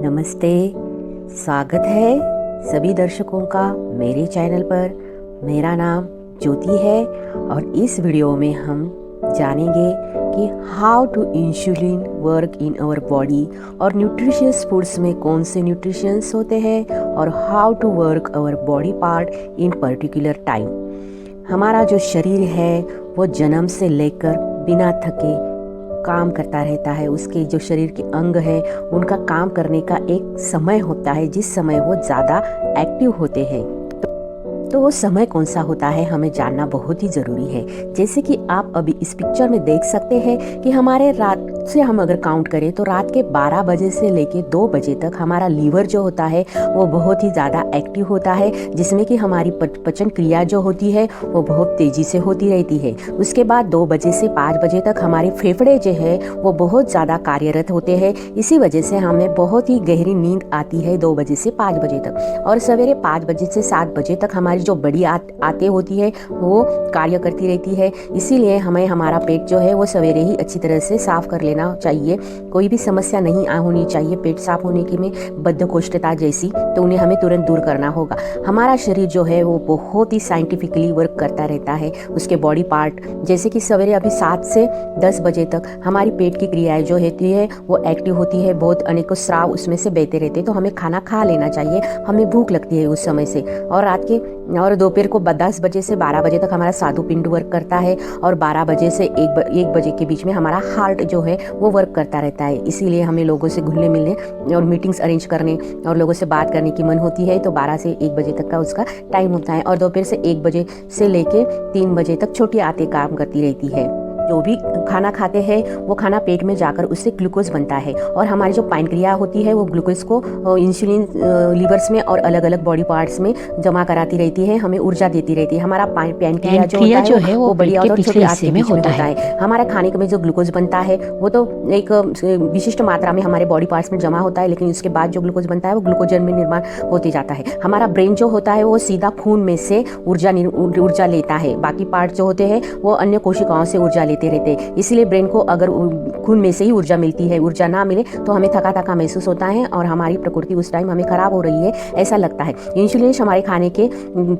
नमस्ते, स्वागत है सभी दर्शकों का मेरे चैनल पर। मेरा नाम ज्योति है और इस वीडियो में हम जानेंगे कि how to insulin work in our body और न्यूट्रिशियस फूड्स में कौन से न्यूट्रिशंस होते हैं और how to work our body part in particular time. हमारा जो शरीर है वो जन्म से लेकर बिना थके काम करता रहता है। उसके जो शरीर के अंग है उनका काम करने का एक समय होता है जिस समय वो ज़्यादा एक्टिव होते हैं। तो वो समय कौन सा होता है हमें जानना बहुत ही ज़रूरी है। जैसे कि आप अभी इस पिक्चर में देख सकते हैं कि हमारे रात से हम अगर काउंट करें तो रात के 12 बजे से लेके 2 बजे तक हमारा लीवर जो होता है वो बहुत ही ज़्यादा एक्टिव होता है, जिसमें कि हमारी पचन क्रिया जो होती है वो बहुत तेज़ी से होती रहती है। उसके बाद 2 बजे से 5 बजे तक हमारे फेफड़े जो है वो बहुत ज़्यादा कार्यरत होते हैं। इसी वजह से हमें बहुत ही गहरी नींद आती है 2 बजे से 5 बजे तक। और सवेरे 5 बजे से 7 बजे तक हमारी जो बड़ी आंतें होती है वो कार्य करती रहती है। इसीलिए हमें हमारा पेट जो है वो सवेरे ही अच्छी तरह से साफ कर लेना चाहिए। कोई भी समस्या नहीं होनी चाहिए पेट साफ होने की में, बद्धकोष्ठता जैसी, तो उन्हें हमें तुरंत दूर करना होगा। हमारा शरीर जो है वो बहुत ही साइंटिफिकली वर्क करता रहता है। उसके बॉडी पार्ट जैसे कि सवेरे अभी 7 से 10 बजे तक हमारी पेट की क्रियाएं जो होती है वो एक्टिव होती है। बहुत अनेकों स्राव उसमें से बहते रहते हैं, तो हमें खाना खा लेना चाहिए। हमें भूख लगती है उस समय से। और रात के और दोपहर को 10 बजे से 12 बजे तक हमारा स्वादुपिंड वर्क करता है और 12 बजे से 1 बजे के बीच में हमारा हार्ट जो है वो वर्क करता रहता है। इसीलिए हमें लोगों से घुलने मिलने और मीटिंग्स अरेंज करने और लोगों से बात करने की मन होती है, तो 12 से 1 बजे तक का उसका टाइम होता है। और दोपहर से 1 बजे से लेके 3 बजे तक छोटी आंतें काम करती रहती है। जो भी खाना खाते हैं वो खाना पेट में जाकर उससे ग्लूकोज बनता है और हमारी जो पैनक्रिया होती है वो ग्लूकोज को इंसुलिन लीवर्स में और अलग अलग बॉडी पार्ट्स में जमा कराती रहती है, हमें ऊर्जा देती रहती है। हमारा पैनक्रिया जो है वो बड़ी और छोटी आंत में होता है। हमारा खाने में जो ग्लूकोज बनता है वो तो एक विशिष्ट मात्रा में हमारे बॉडी पार्ट्स में जमा होता है, लेकिन उसके बाद जो ग्लूकोज बनता है वो ग्लूकोजन में निर्माण होते जाता है। हमारा ब्रेन जो होता है वो सीधा खून में से ऊर्जा लेता है। बाकी पार्ट जो होते हैं वो अन्य कोशिकाओं से ऊर्जा लेते रहते हैं। इसलिए ब्रेन को अगर खून में से ही ऊर्जा मिलती है, ऊर्जा ना मिले तो हमें थका थका महसूस होता है और हमारी प्रकृति उस टाइम हमें खराब हो रही है ऐसा लगता है। इंसुलिन हमारे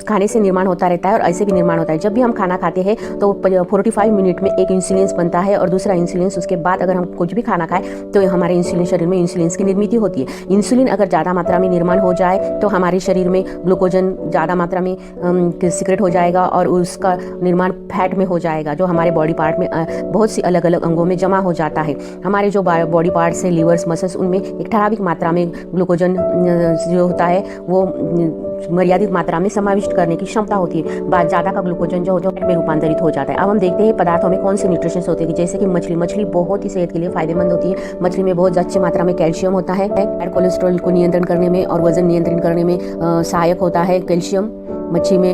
खाने से निर्माण होता रहता है और ऐसे भी निर्माण होता है। जब भी हम खाना खाते हैं तो 45 मिनट में एक इंसुलिन बनता है और दूसरा इंसुलिन उसके बाद अगर हम कुछ भी खाना खाएं तो हमारे इंसुलिन शरीर में इंसुलिन की निर्मित होती है। इंसुलिन अगर ज़्यादा मात्रा में निर्माण हो जाए तो हमारे शरीर में ग्लूकोजन ज़्यादा मात्रा में सीक्रेट हो जाएगा और उसका निर्माण फैट में हो जाएगा, जो हमारे बॉडी पार्ट में बहुत सी अलग अलग अंगों में जमा हो जाता है। हमारे जो बॉडी पार्ट्स है, लीवर्स, मसल्स, उनमें एक ठराविक मात्रा में ग्लूकोजन जो होता है वो मर्यादित मात्रा में समाविष्ट करने की क्षमता होती है। ज़्यादा का ग्लूकोजन जो होता है फैट में रूपांतरित हो जाता है। अब हम देखते हैं पदार्थों में कौन से न्यूट्रिशंस होते हैं। जैसे कि मछली बहुत ही सेहत के लिए फायदेमंद होती है। मछली में बहुत अच्छी मात्रा में कैल्शियम होता है। बैड कोलेस्ट्रॉल को नियंत्रण करने में और वजन नियंत्रण करने में सहायक होता है कैल्शियम। मच्छी में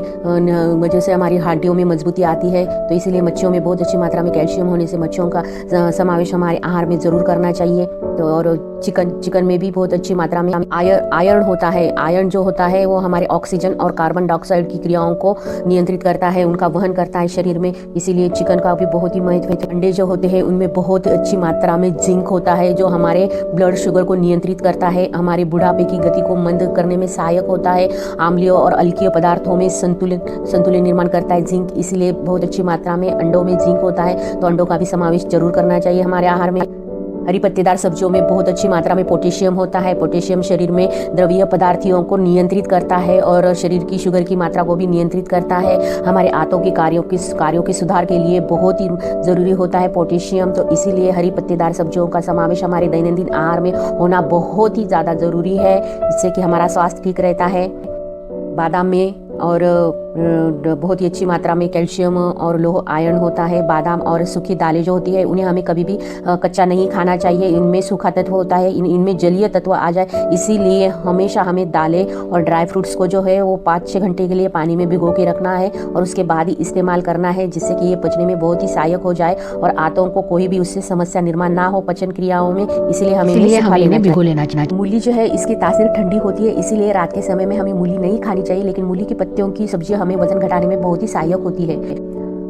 वजह से हमारी हड्डियों में मजबूती आती है, तो इसीलिए मच्छियों में बहुत अच्छी मात्रा में कैल्शियम होने से मच्छियों का समावेश हमारे आहार में ज़रूर करना चाहिए। तो और चिकन में भी बहुत अच्छी मात्रा में आयरन होता है। आयरन जो होता है वो हमारे ऑक्सीजन और कार्बन डाइऑक्साइड की क्रियाओं को नियंत्रित करता है, उनका वहन करता है शरीर में। इसीलिए चिकन का भी बहुत ही महत्व है। अंडे जो होते हैं उनमें बहुत अच्छी मात्रा में जिंक होता है, जो हमारे ब्लड शुगर को नियंत्रित करता है, हमारे बुढ़ापे की गति को मंद करने में सहायक होता है। आम्लीय और अल्कीय पदार्थों में संतुलन निर्माण करता है जिंक, इसलिए बहुत अच्छी मात्रा में अंडों में जिंक होता है, तो अंडों का भी समावेश जरूर करना चाहिए हमारे आहार में। हरी पत्तेदार सब्जियों में बहुत अच्छी मात्रा में पोटेशियम होता है। पोटेशियम शरीर में द्रवीय पदार्थों को नियंत्रित करता है और शरीर की शुगर की मात्रा को भी नियंत्रित करता है। हमारे आंतों के कार्यों के सुधार के लिए बहुत ही ज़रूरी होता है पोटेशियम, तो इसीलिए हरी पत्तेदार सब्जियों का समावेश हमारे दैनंदिन आहार में होना बहुत ही ज़्यादा ज़रूरी है, जिससे कि हमारा स्वास्थ्य ठीक रहता है। बादाम में और बहुत ही अच्छी मात्रा में कैल्शियम और लोह आयरन होता है। बादाम और सूखी दालें जो होती है उन्हें हमें कभी भी कच्चा नहीं खाना चाहिए। इनमें सूखा तत्व होता है, इनमें जलीय तत्व आ जाए, इसीलिए हमेशा हमें दालें और ड्राई फ्रूट्स को जो है वो 5-6 घंटे के लिए पानी में भिगो के रखना है और उसके बाद ही इस्तेमाल करना है, जिससे कि ये पचने में बहुत ही सहायक हो जाए और आंतों को कोई भी उससे समस्या निर्माण ना हो पचन क्रियाओं में। इसीलिए हमें भिगो लेना चाहिए। मूली जो है इसकी तासीर ठंडी होती है, इसीलिए रात के समय में हमें मूली नहीं खानी चाहिए, लेकिन मूली की पत्तियों की सब्जियां हमें वजन घटाने में बहुत ही सहायक होती है।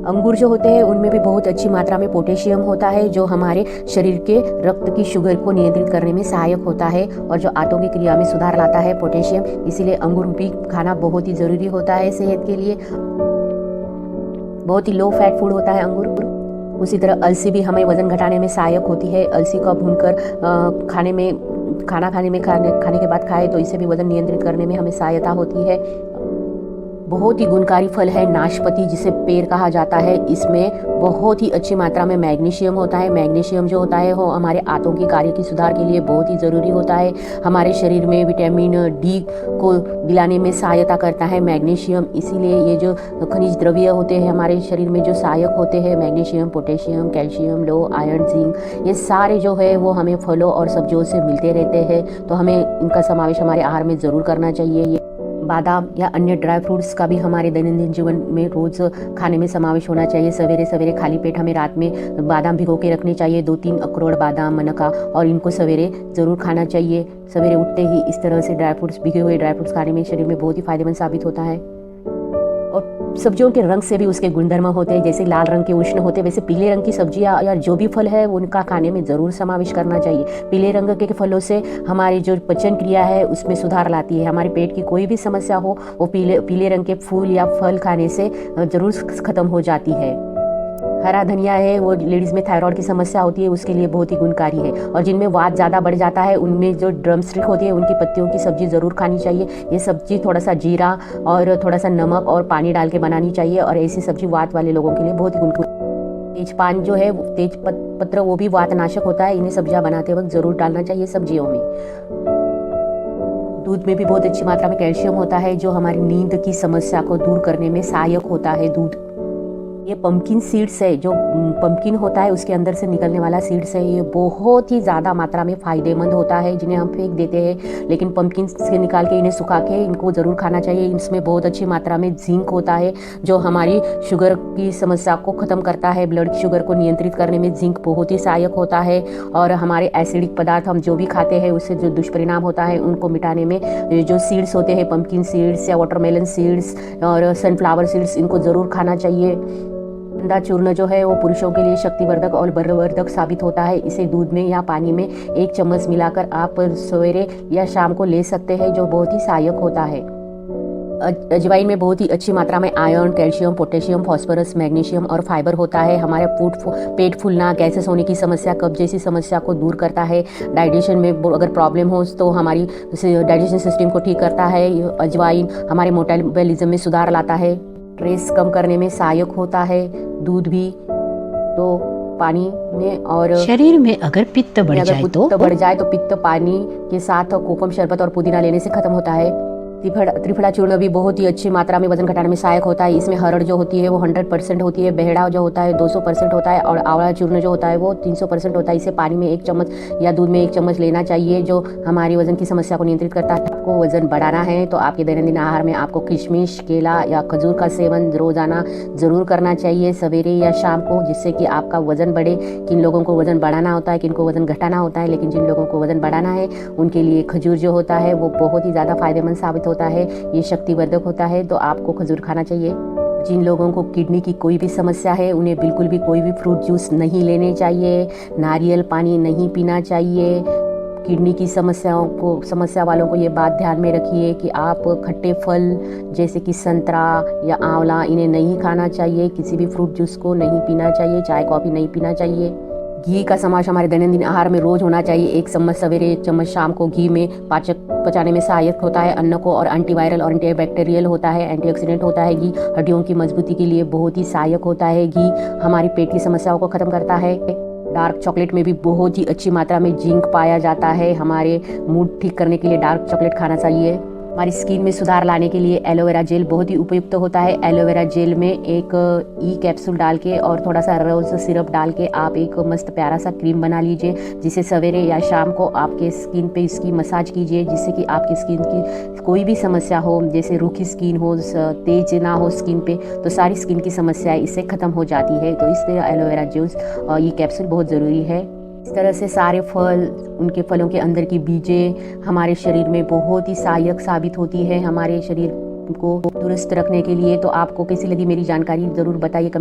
अंगूर जो होते हैं उनमें भी बहुत अच्छी मात्रा में पोटेशियम होता है, जो हमारे शरीर के रक्त की शुगर को नियंत्रित करने में सहायक होता है और जो आंतों की क्रिया में सुधार लाता है पोटेशियम। इसीलिए अंगूर भी खाना बहुत ही ज़रूरी होता है सेहत के लिए। बहुत ही लो फैट फूड होता है अंगूर। उसी तरह अलसी भी हमें वज़न घटाने में सहायक होती है। अलसी को भूनकर खाने के बाद खाए तो इससे भी वज़न नियंत्रित करने में हमें सहायता होती है। बहुत ही गुणकारी फल है नाशपाती, जिसे पेर कहा जाता है। इसमें बहुत ही अच्छी मात्रा में मैग्नीशियम होता है। मैग्नीशियम जो होता है वो हमारे आंतों के कार्य की सुधार के लिए बहुत ही ज़रूरी होता है। हमारे शरीर में विटामिन डी को दिलाने में सहायता करता है मैग्नीशियम। इसीलिए ये जो खनिज द्रव्य होते हैं हमारे शरीर में जो सहायक होते हैं, मैग्नीशियम, पोटेशियम, कैल्शियम, लो आयरन, जिंक, ये सारे जो है वो हमें फलों और सब्जियों से मिलते रहते हैं। तो हमें इनका समावेश हमारे आहार में ज़रूर करना चाहिए। बादाम या अन्य ड्राई फ्रूट्स का भी हमारे दैनंदिन जीवन में रोज़ खाने में समावेश होना चाहिए। सवेरे सवेरे खाली पेट हमें रात में बादाम भिगो के रखने चाहिए, 2-3 अखरोट, बादाम, मनका, और इनको सवेरे ज़रूर खाना चाहिए। सवेरे उठते ही इस तरह से भिगे हुए ड्राई फ्रूट्स खाने में शरीर में बहुत ही फायदेमंद साबित होता है। और सब्जियों के रंग से भी उसके गुणधर्म होते हैं। जैसे लाल रंग के उष्ण होते हैं, वैसे पीले रंग की सब्जियां या जो भी फल है उनका खाने में ज़रूर समावेश करना चाहिए। पीले रंग के फलों से हमारी जो पचन क्रिया है उसमें सुधार लाती है। हमारे पेट की कोई भी समस्या हो वो पीले रंग के फूल या फल खाने से ज़रूर ख़त्म हो जाती है। हरा धनिया है, वो लेडीज़ में थायराइड की समस्या होती है उसके लिए बहुत ही गुणकारी है। और जिनमें वात ज़्यादा बढ़ जाता है उनमें जो ड्रमस्टिक होती है उनकी पत्तियों की सब्जी ज़रूर खानी चाहिए। ये सब्जी थोड़ा सा जीरा और थोड़ा सा नमक और पानी डाल के बनानी चाहिए, और ऐसी सब्जी वात वाले लोगों के लिए बहुत ही गुणकारी। तेजपान जो है, तेज पत्र, वो भी वातनाशक होता है। इन्हें सब्जियां बनाते वक्त ज़रूर डालना चाहिए सब्जियों में। दूध में भी बहुत अच्छी मात्रा में कैल्शियम होता है, जो हमारी नींद की समस्या को दूर करने में सहायक होता है दूध। ये पंपकिन सीड्स है, जो पंपकिन होता है उसके अंदर से निकलने वाला सीड्स है, ये बहुत ही ज़्यादा मात्रा में फ़ायदेमंद होता है, जिन्हें हम फेंक देते हैं। लेकिन पंपकिन से निकाल के इन्हें सुखा के इनको ज़रूर खाना चाहिए। इसमें बहुत अच्छी मात्रा में जिंक होता है, जो हमारी शुगर की समस्या को ख़त्म करता है। ब्लड की शुगर को नियंत्रित करने में जिंक बहुत ही सहायक होता है। और हमारे एसिडिक पदार्थ हम जो भी खाते हैं उससे जो दुष्परिणाम होता है उनको मिटाने में जो सीड्स होते हैं, पंपकिन सीड्स या वाटरमेलन सीड्स और सनफ्लावर सीड्स, इनको ज़रूर खाना चाहिए। अंडा चूर्ण जो है वो पुरुषों के लिए शक्तिवर्धक और बलवर्धक साबित होता है। इसे दूध में या पानी में 1 चम्मच मिलाकर आप सवेरे या शाम को ले सकते हैं, जो बहुत ही सहायक होता है। अजवाइन में बहुत ही अच्छी मात्रा में iron, calcium, potassium, phosphorus, magnesium और फाइबर होता है। हमारे पेट फूलना, गैसेस होने की समस्या, कब्ज जैसी समस्या को दूर करता है। डाइजेशन में अगर प्रॉब्लम हो तो हमारी डाइजेशन सिस्टम को ठीक करता है। अजवाइन हमारे मेटाबॉलिज्म में सुधार लाता है, स्ट्रेस कम करने में सहायक होता है। दूध भी तो पानी में, और शरीर में अगर पित्त बढ़ जाए तो पित्त पानी के साथ कोकम शरबत और पुदीना लेने से खत्म होता है। त्रिफला चूर्ण भी बहुत ही अच्छी मात्रा में वजन घटाने में सहायक होता है। इसमें हरड़ जो होती है वो 100% होती है, बेहड़ा जो होता है 200% होता है, और आंवला चूर्ण जो होता है वो 300% होता है। इसे पानी में 1 चम्मच या दूध में 1 चम्मच लेना चाहिए, जो हमारी वजन की समस्या को नियंत्रित करता है। आपको वजन बढ़ाना है तो आपके दैनंदिन आहार में आपको किशमिश, केला या खजूर का सेवन रोजाना ज़रूर करना चाहिए, सवेरे या शाम को, जिससे कि आपका वजन बढ़े। किन लोगों को वजन बढ़ाना होता है, किन को वजन घटाना होता है, लेकिन जिन लोगों को वजन बढ़ाना है उनके लिए खजूर जो होता है वो बहुत ही ज़्यादा फायदेमंद साबित होता है। ये शक्तिवर्धक होता है, तो आपको खजूर खाना चाहिए। जिन लोगों को किडनी की कोई भी समस्या है उन्हें बिल्कुल भी कोई भी फ्रूट जूस नहीं लेने चाहिए, नारियल पानी नहीं पीना चाहिए। किडनी की समस्या वालों को ये बात ध्यान में रखिए कि आप खट्टे फल जैसे कि संतरा या आंवला, इन्हें नहीं खाना चाहिए। किसी भी फ्रूट जूस को नहीं पीना चाहिए, चाय कॉफ़ी नहीं पीना चाहिए। घी का समावेश हमारे दैनंदिन आहार में रोज होना चाहिए। 1 चम्मच सवेरे, 1 चम्मच शाम को। घी में पचाने में सहायक होता है अन्न को, और एंटीवायरल और एंटीबैक्टीरियल होता है, एंटीऑक्सीडेंट होता है। घी हड्डियों की मजबूती के लिए बहुत ही सहायक होता है। घी हमारी पेट की समस्याओं को खत्म करता है। डार्क चॉकलेट में भी बहुत ही अच्छी मात्रा में जिंक पाया जाता है। हमारे मूड ठीक करने के लिए डार्क चॉकलेट खाना चाहिए। हमारी स्किन में सुधार लाने के लिए एलोवेरा जेल बहुत ही उपयुक्त होता है। एलोवेरा जेल में एक ई कैप्सूल डाल के और थोड़ा सा रोज सिरप डाल के आप एक मस्त प्यारा सा क्रीम बना लीजिए, जिसे सवेरे या शाम को आपके स्किन पे इसकी मसाज कीजिए, जिससे कि आपकी स्किन की कोई भी समस्या हो, जैसे रूखी स्किन हो, तेज ना हो स्किन पे, तो सारी स्किन की समस्याएं इससे ख़त्म हो जाती है। तो इसलिए एलोवेरा जूस और ये कैप्सूल बहुत ज़रूरी है। इस तरह से सारे फल, उनके फलों के अंदर की बीजें हमारे शरीर में बहुत ही सहायक साबित होती है हमारे शरीर को दुरुस्त रखने के लिए। तो आपको कैसी लगी मेरी जानकारी ज़रूर बताइए।